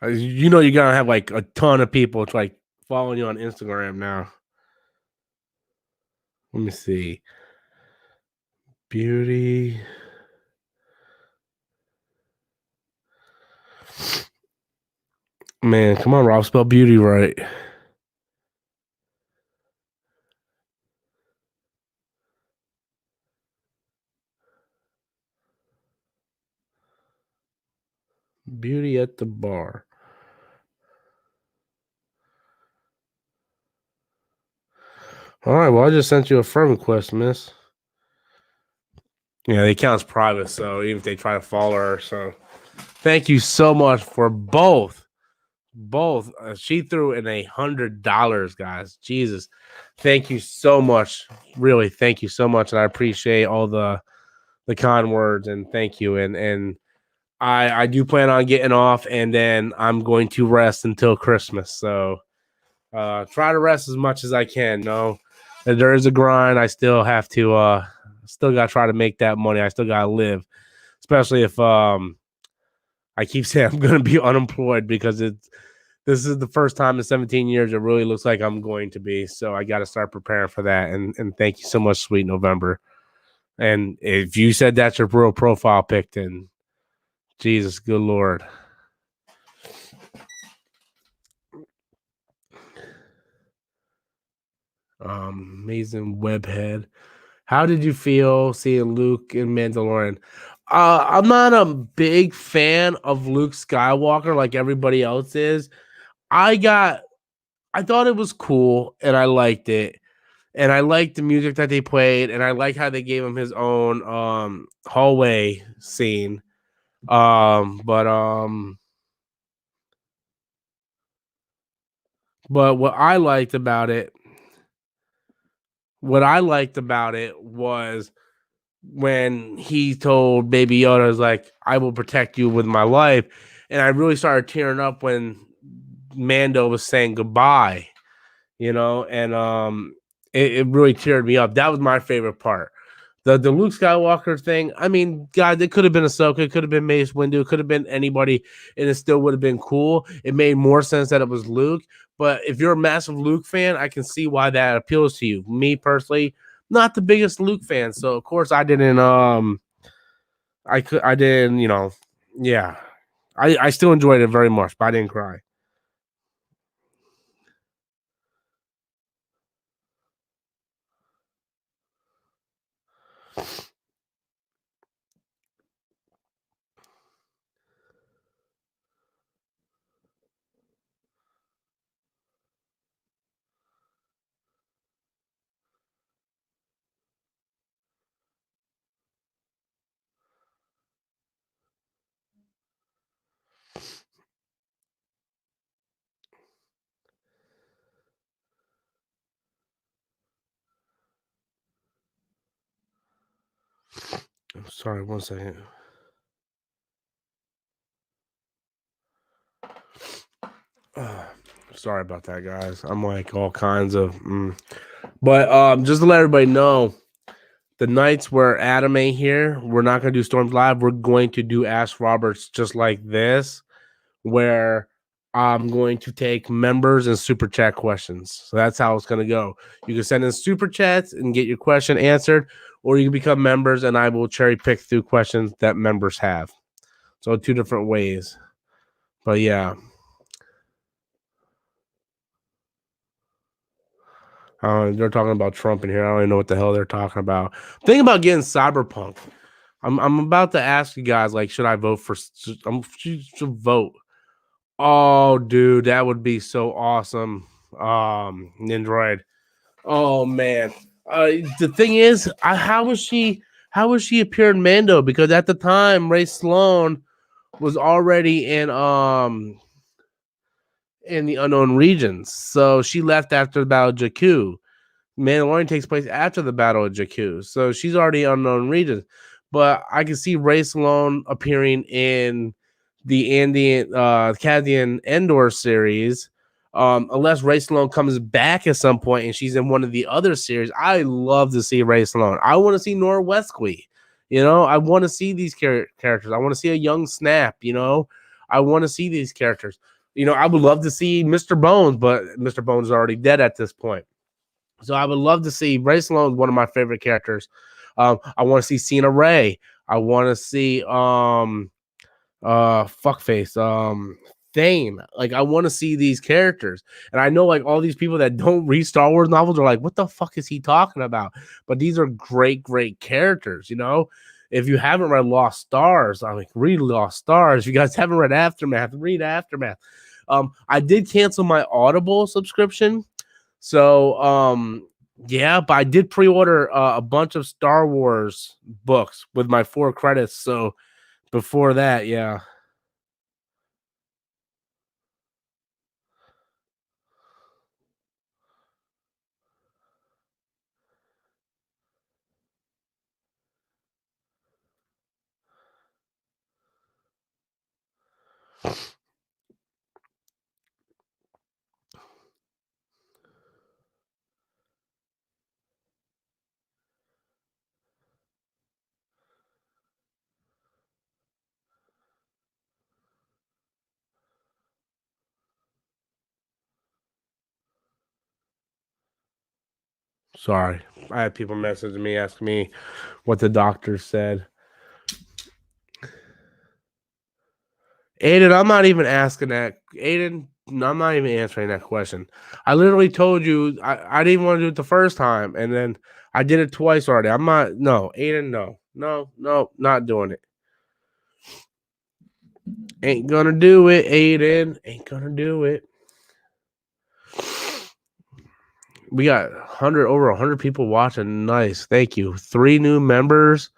you know, you're gonna have like a ton of people to like following you on Instagram now. Let me see. Beauty. Man, come on, Rob. Spell beauty right. Beauty at the Bar. All right, well, I just sent you a friend request, miss. Yeah, the account's private, so even if they try to follow her, so thank you so much for both. She threw in $100, guys. Jesus, thank you so much. Really, thank you so much, and I appreciate all the kind words, and thank you. And I do plan on getting off, and then I'm going to rest until Christmas. So try to rest as much as I can. No, there is a grind. I still have to still gotta try to make that money. I still gotta live, especially if I keep saying I'm gonna be unemployed, because this is the first time in 17 years it really looks like I'm going to be. So I gotta start preparing for that. And thank you so much, Sweet November. And if you said that's your real profile pic, then Jesus, good Lord. Amazing webhead. How did you feel seeing Luke in Mandalorian? I'm not a big fan of Luke Skywalker like everybody else is. I thought it was cool, and I liked it. And I liked the music that they played, and I like how they gave him his own hallway scene. But but what I liked about it was when he told Baby Yoda, was like, "I will protect you with my life," and I really started tearing up when Mando was saying goodbye, and it really teared me up. That was my favorite part. The Luke Skywalker thing. I mean, God, it could have been Ahsoka, it could have been Mace Windu, it could have been anybody, and it still would have been cool. It made more sense that it was Luke. But if you're a massive Luke fan, I can see why that appeals to you. Me personally, not the biggest Luke fan, so of course I didn't. I didn't. Yeah. I still enjoyed it very much, but I didn't cry. Sorry, 1 second. Sorry about that, guys. I'm like all kinds of. But just to let everybody know, the nights where Adam ain't here, we're not going to do Storms Live. We're going to do Ask Roberts just like this, where I'm going to take members and super chat questions. So that's how it's going to go. You can send in super chats and get your question answered, or you can become members and I will cherry pick through questions that members have. So 2 different ways. But yeah. They're talking about Trump in here. I don't even know what the hell they're talking about. Think about getting Cyberpunk. I'm about to ask you guys, like, should I vote for? Should vote. Oh, dude, that would be so awesome. Nindroid. Oh man. The thing is, how was she? How was she appear in Mando? Because at the time, Ray Sloan was already in the unknown regions, so she left after the Battle of Jakku. Mandalorian takes place after the Battle of Jakku, so she's already unknown regions. But I can see Ray Sloan appearing in the Cadian Endor series, unless Ray Sloan comes back at some point and she's in one of the other series. I love to see Ray Sloan. I want to see Nora Westquay. I want to see these characters. I want to see a young Snap. I want to see these characters. I would love to see Mr. Bones, but Mr. Bones is already dead at this point. So I would love to see Ray Sloan, one of my favorite characters. I want to see Cena Ray. I want to see fuckface Thane. Like I want to see these characters. And I know like all these people that don't read Star Wars novels are like, what the fuck is he talking about? But these are great characters, If you haven't read Lost Stars, I like read Lost Stars. If you guys haven't read Aftermath, read Aftermath. I did cancel my Audible subscription. So, yeah, but I did pre-order a bunch of Star Wars books with my 4 credits. So before that, yeah. Sorry. I had people messaging me, asking me what the doctor said. Aiden, I'm not even asking that. Aiden, I'm not even answering that question. I literally told you I didn't want to do it the first time, and then I did it twice already. I'm not, no, Aiden, no, not doing it. Ain't gonna do it, Aiden. Ain't gonna do it. We got over 100 people watching. Nice, thank you. 3 new members.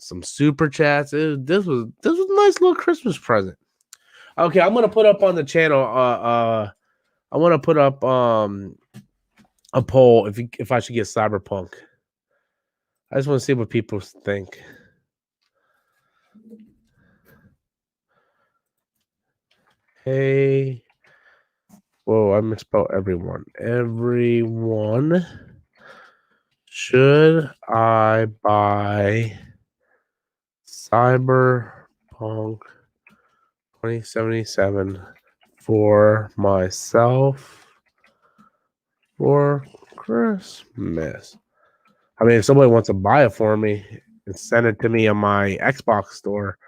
some super chats. This was a nice little Christmas present. Okay, I'm gonna put up on the channel. I want to put up a poll if I should get Cyberpunk. I just want to see what people think. Hey, whoa! I misspelled everyone. Everyone, should I buy Cyberpunk 2077 for myself for Christmas? I mean, if somebody wants to buy it for me and send it to me on my Xbox store,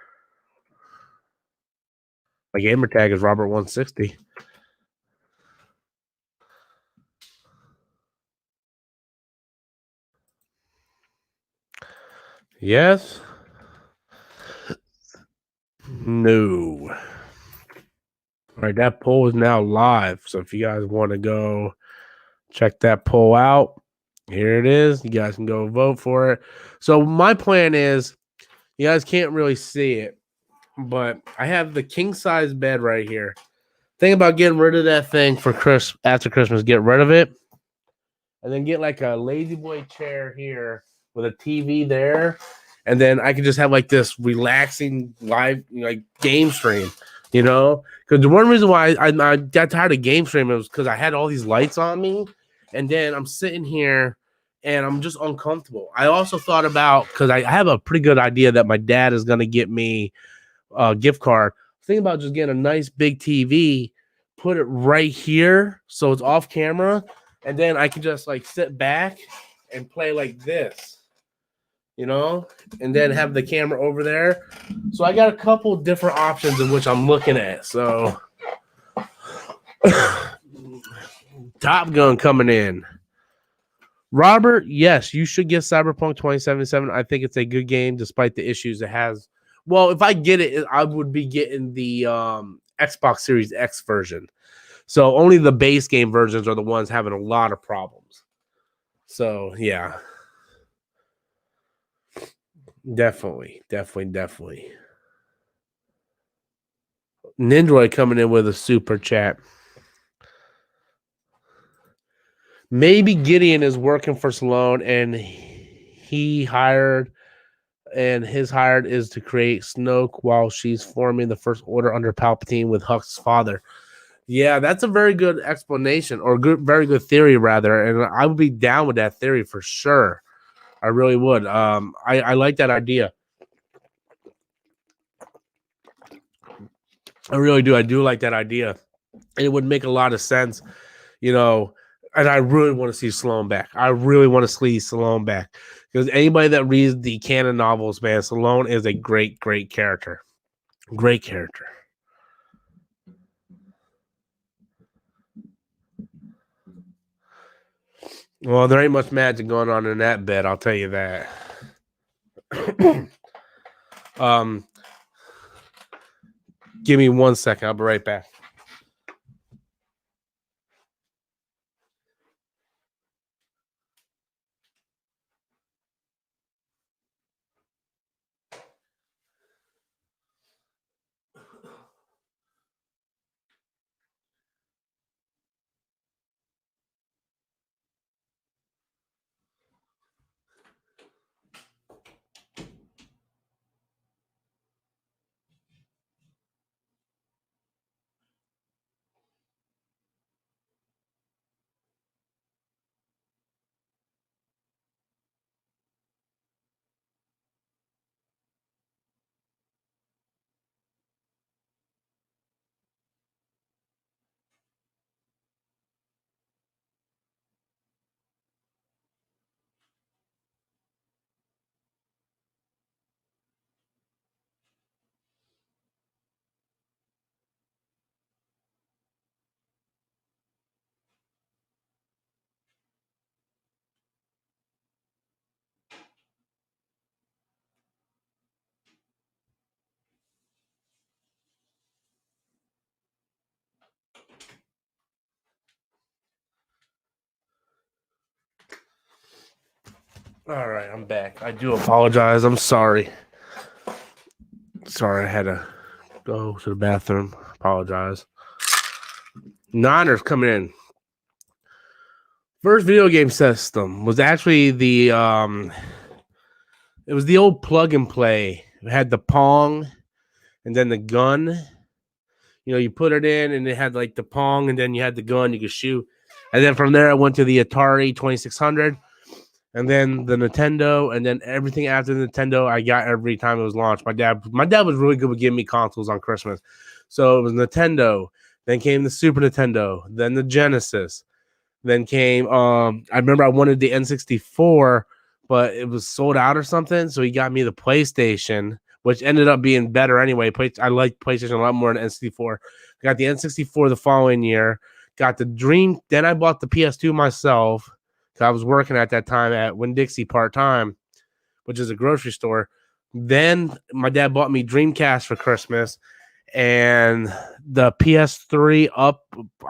my gamer tag is Robert160. Yes? No. All right, that poll is now live. So if you guys want to go check that poll out, here it is. You guys can go vote for it. So my plan is, you guys can't really see it, but I have the king size bed right here. Think about getting rid of that thing for after Christmas. Get rid of it, and then get like a lazy boy chair here with a TV there, and then I can just have like this relaxing live like game stream. You know, because the one reason why I got tired of game streaming was because I had all these lights on me, and then I'm sitting here and I'm just uncomfortable. I also thought about, because I have a pretty good idea that my dad is going to get me a gift card. Think about just getting a nice big TV, put it right here so it's off camera, and then I can just like sit back and play like this, you know, and then have the camera over there. So I got a couple different options in which I'm looking at. So Top Gun coming in. Robert, yes, you should get Cyberpunk 2077. I think it's a good game despite the issues it has. Well, if I get it, I would be getting the Xbox Series X version. So only the base game versions are the ones having a lot of problems. So yeah. Definitely. Nindroid coming in with a super chat. Maybe Gideon is working for Sloan and his hired is to create Snoke while she's forming the First Order under Palpatine with Huck's father. Yeah, that's a very good explanation, or very good theory, rather. And I would be down with that theory for sure. I really would. I like that idea. I really do. I do like that idea. And it would make a lot of sense, you know. And I really want to see Sloan back. I really want to see Sloan back. Because anybody that reads the canon novels, man, Sloan is a great character. Great character. Well, there ain't much magic going on in that bed, I'll tell you that. Give me 1 second. I'll be right back. All right, I'm back. I do apologize. I'm sorry. Sorry, I had to go to the bathroom. Apologize. Niners coming in. First video game system was actually the it was the old plug and play. It had the Pong and then the gun. You put it in and it had like the Pong and then you had the gun you could shoot. And then from there I went to the Atari 2600 and then the Nintendo and then everything after the Nintendo I got every time it was launched. My dad was really good with giving me consoles on Christmas. So it was Nintendo, then came the Super Nintendo, then the Genesis. Then came I remember I wanted the N64, but it was sold out or something. So he got me the PlayStation, which ended up being better anyway. I liked PlayStation a lot more than N64. Got the N64 the following year. Got the Dream. Then I bought the PS2 myself because I was working at that time at Winn-Dixie part-time, which is a grocery store. Then my dad bought me Dreamcast for Christmas. And the PS3 up,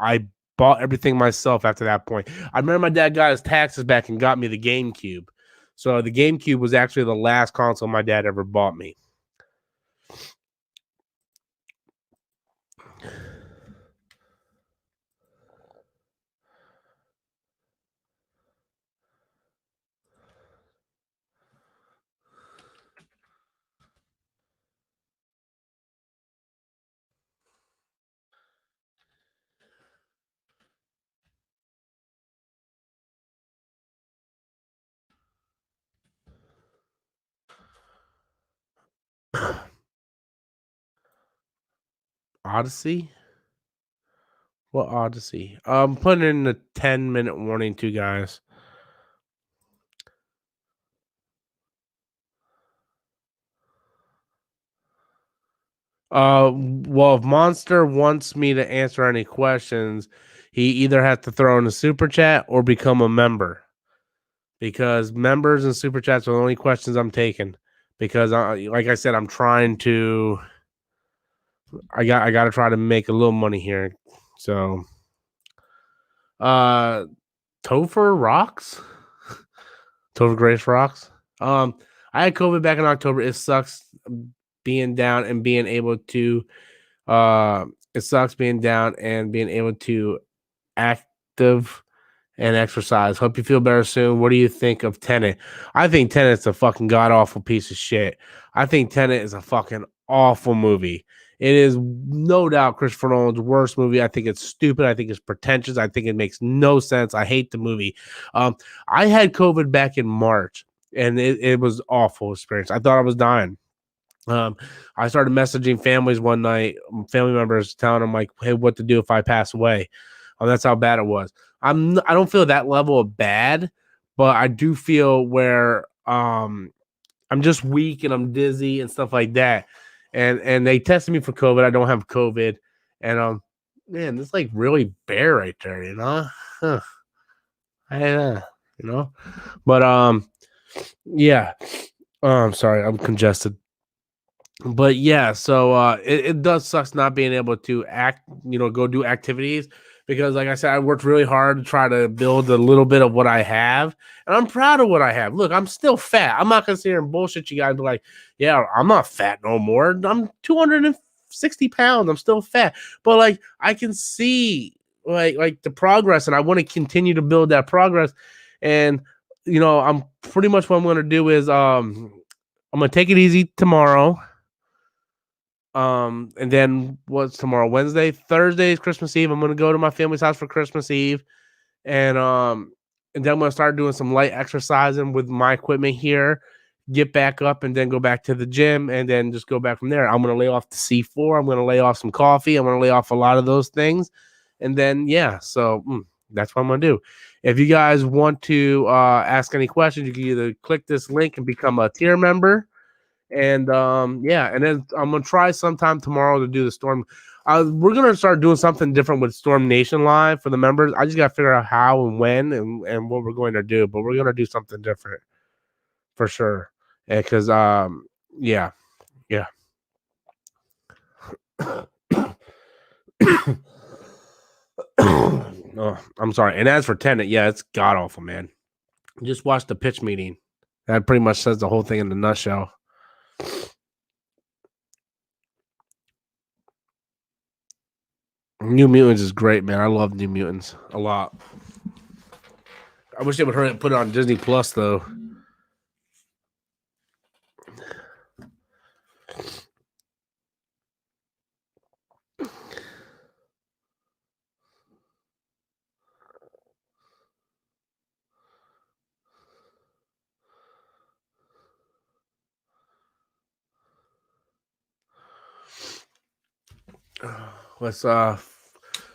I bought everything myself after that point. I remember my dad got his taxes back and got me the GameCube. So the GameCube was actually the last console my dad ever bought me. Odyssey? What Odyssey? I'm putting in a 10-minute warning too, guys. Well, if Monster wants me to answer any questions, he either has to throw in a super chat or become a member. Because members and super chats are the only questions I'm taking. Because like I said, I'm trying to. I got to try to make a little money here. So, Topher rocks. Topher Grace rocks. I had COVID back in October. It sucks being down and being able to. It sucks being down and being able to active and exercise. Hope you feel better soon. What do you think of Tenet? I think Tenet's a fucking god awful piece of shit. I think Tenet is a fucking awful movie. It is no doubt Christopher Nolan's worst movie. I think it's stupid. I think it's pretentious. I think it makes no sense. I hate the movie. I had COVID back in March, and it was awful experience. I thought I was dying. I started messaging families one night, family members telling them like, "Hey, what to do if I pass away?" That's how bad it was. I don't feel that level of bad, but I do feel where I'm just weak and I'm dizzy and stuff like that. And they tested me for COVID. I don't have COVID. And man, it's like really bare right there, you know? Huh. You know? But yeah. Sorry, I'm congested. But yeah, so it does suck not being able to go do activities because, like I said, I worked really hard to try to build a little bit of what I have, and I'm proud of what I have. Look, I'm still fat. I'm not gonna sit here and bullshit you guys, be like, yeah, I'm not fat no more. I'm 260 pounds. I'm still fat, but like I can see like the progress, and I want to continue to build that progress. And I'm pretty much what I'm gonna do is I'm gonna take it easy tomorrow. And then what's tomorrow? Wednesday, Thursday is Christmas Eve. I'm gonna go to my family's house for Christmas Eve, and then I'm gonna start doing some light exercising with my equipment here. Get back up and then go back to the gym, and then just go back from there. I'm gonna lay off the C4. I'm gonna lay off some coffee. I'm gonna lay off a lot of those things, and then so that's what I'm gonna do. If you guys want to ask any questions, you can either click this link and become a tier member. And and then I'm gonna try sometime tomorrow to do the Storm. We're gonna start doing something different with Storm Nation Live for the members. I just gotta figure out how and when and what we're going to do, but we're gonna do something different for sure. Because yeah. Oh, I'm sorry. And as for Tenet, yeah, it's god awful, man. Just watch the pitch meeting. That pretty much says the whole thing in a nutshell. New Mutants is great, man. I love New Mutants a lot. I wish they would hurry up and put it on Disney Plus though. Let's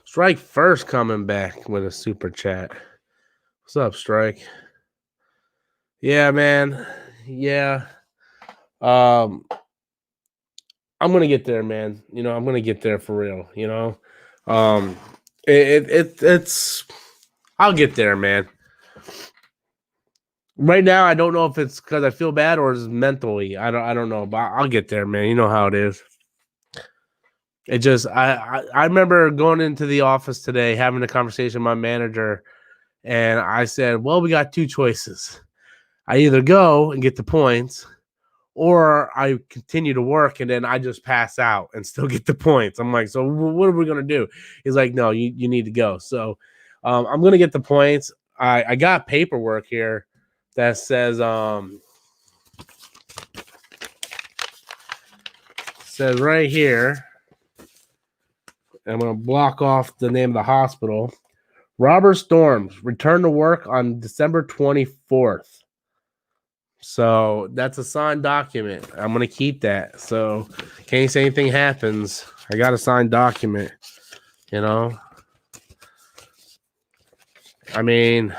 Strike First coming back with a super chat. What's up, Strike? Yeah, man. Yeah. I'm gonna get there, man. You know, I'm gonna get there for real. You know, it's I'll get there, man. Right now, I don't know if it's because I feel bad or it's mentally. I don't know, but I'll get there, man. You know how it is. It just I remember going into the office today, having a conversation with my manager, and I said, "Well, we got two choices. I either go and get the points, or I continue to work and then I just pass out and still get the points." I'm like, "So what are we gonna do?" He's like, "No, you need to go." So I'm gonna get the points. I got paperwork here that says right here. I'm gonna block off the name of the hospital. Robert Storms returned to work on December 24th. So that's a signed document. I'm gonna keep that. So in case anything happens, I got a signed document. You know, I mean,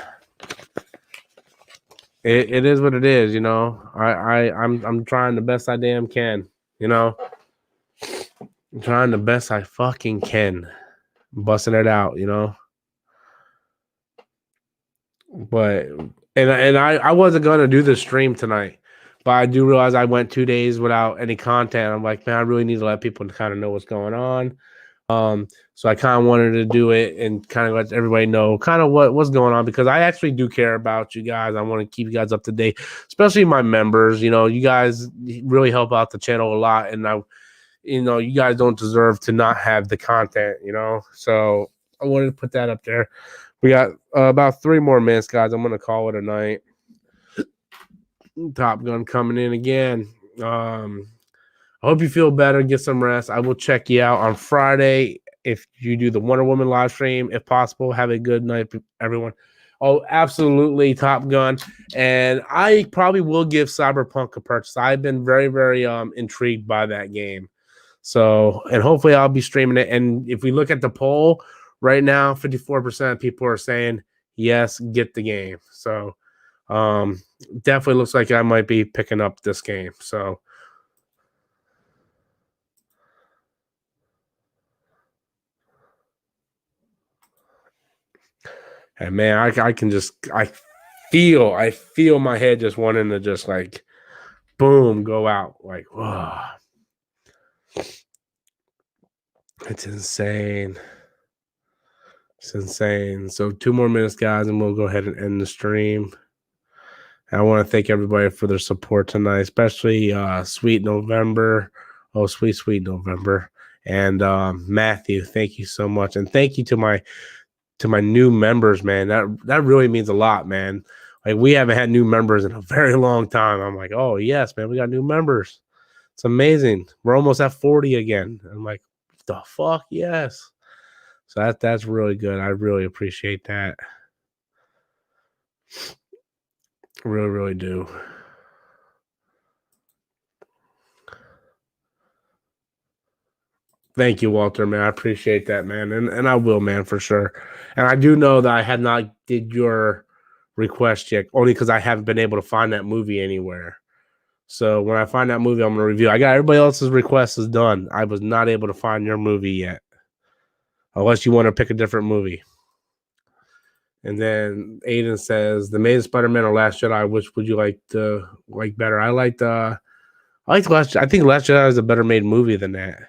it is what it is. You know, I'm trying the best I damn can. You know, I'm trying the best I fucking can, busting it out. You know, but and I wasn't gonna do the stream tonight. But I do realize I went 2 days without any content. I'm like, man, I really need to let people kind of know what's going on. So I kind of wanted to do it and kind of let everybody know kind of what's going on, because I actually do care about you guys. I want to keep you guys up to date, especially my members. You know, you guys really help out the channel a lot, and you guys don't deserve to not have the content. You know, so I wanted to put that up there. We got about 3 more minutes, guys. I'm gonna call it a night. Top Gun coming in again. I hope you feel better. Get some rest. I will check you out on Friday if you do the Wonder Woman live stream. If possible, have a good night, everyone. Oh, absolutely, Top Gun. And I probably will give Cyberpunk a purchase. I've been very, very intrigued by that game. So, and hopefully I'll be streaming it. And if we look at the poll right now, 54% of people are saying, yes, get the game. So, definitely looks like I might be picking up this game. So, and man, I can just I feel my head just wanting to just like boom go out like whoa. It's insane. It's insane. So 2 more minutes, guys, and we'll go ahead and end the stream. I want to thank everybody for their support tonight, especially Sweet November. Oh, sweet November. And Matthew, thank you so much. And thank you to my new members, man. That really means a lot, man. Like, we haven't had new members in a very long time. I'm like, oh yes, man, we got new members. It's amazing. We're almost at 40 again. I'm like, the fuck, yes. So that's really good. I really appreciate that. Really, really do. Thank you, Walter, man. I appreciate that, man. And I will, man, for sure. And I do know that I had not did your request yet, only because I haven't been able to find that movie anywhere. So when I find that movie, I'm gonna review. I got everybody else's request is done. I was not able to find your movie yet. Unless you want to pick a different movie. And then Aiden says, The Amazing Spider-Man or Last Jedi, which would you like better? I liked Last I think Last Jedi is a better made movie than that.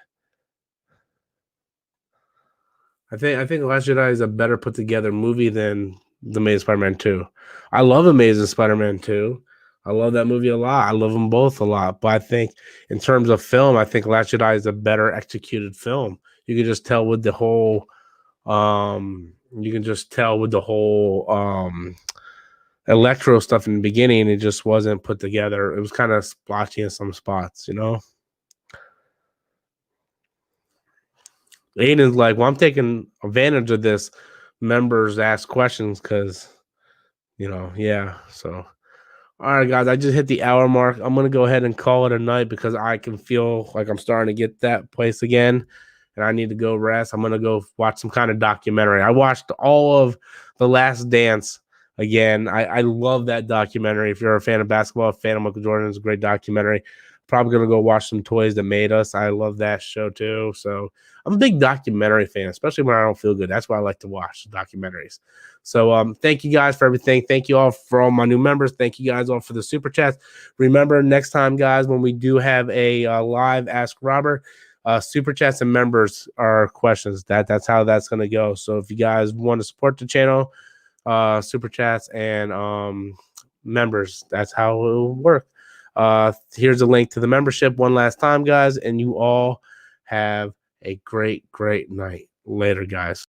I think Last Jedi is a better put together movie than The Amazing Spider-Man 2. I love Amazing Spider-Man 2. I love that movie a lot. I love them both a lot. But I think in terms of film, I think Last Jedi is a better executed film. You can just tell with the whole You can just tell with the whole electro stuff in the beginning, it just wasn't put together. It was kind of splotchy in some spots, you know. Aiden's like, well, I'm taking advantage of this members ask questions because, you know, yeah. So, all right, guys, I just hit the hour mark. I'm going to go ahead and call it a night because I can feel like I'm starting to get that place again and I need to go rest. I'm going to go watch some kind of documentary. I watched all of The Last Dance again. I love that documentary. If you're a fan of basketball, a fan of Michael Jordan, it's a great documentary. Probably going to go watch Some Toys That Made Us. I love that show too. So I'm a big documentary fan, especially when I don't feel good. That's why I like to watch documentaries. So thank you guys for everything. Thank you all for all my new members. Thank you guys all for the super chats. Remember, next time, guys, when we do have a live Ask Robert, super chats and members are questions. That's how that's going to go. So if you guys want to support the channel, super chats and members, that's how it will work. Here's a link to the membership one last time, guys, and you all have a great night. Later, guys.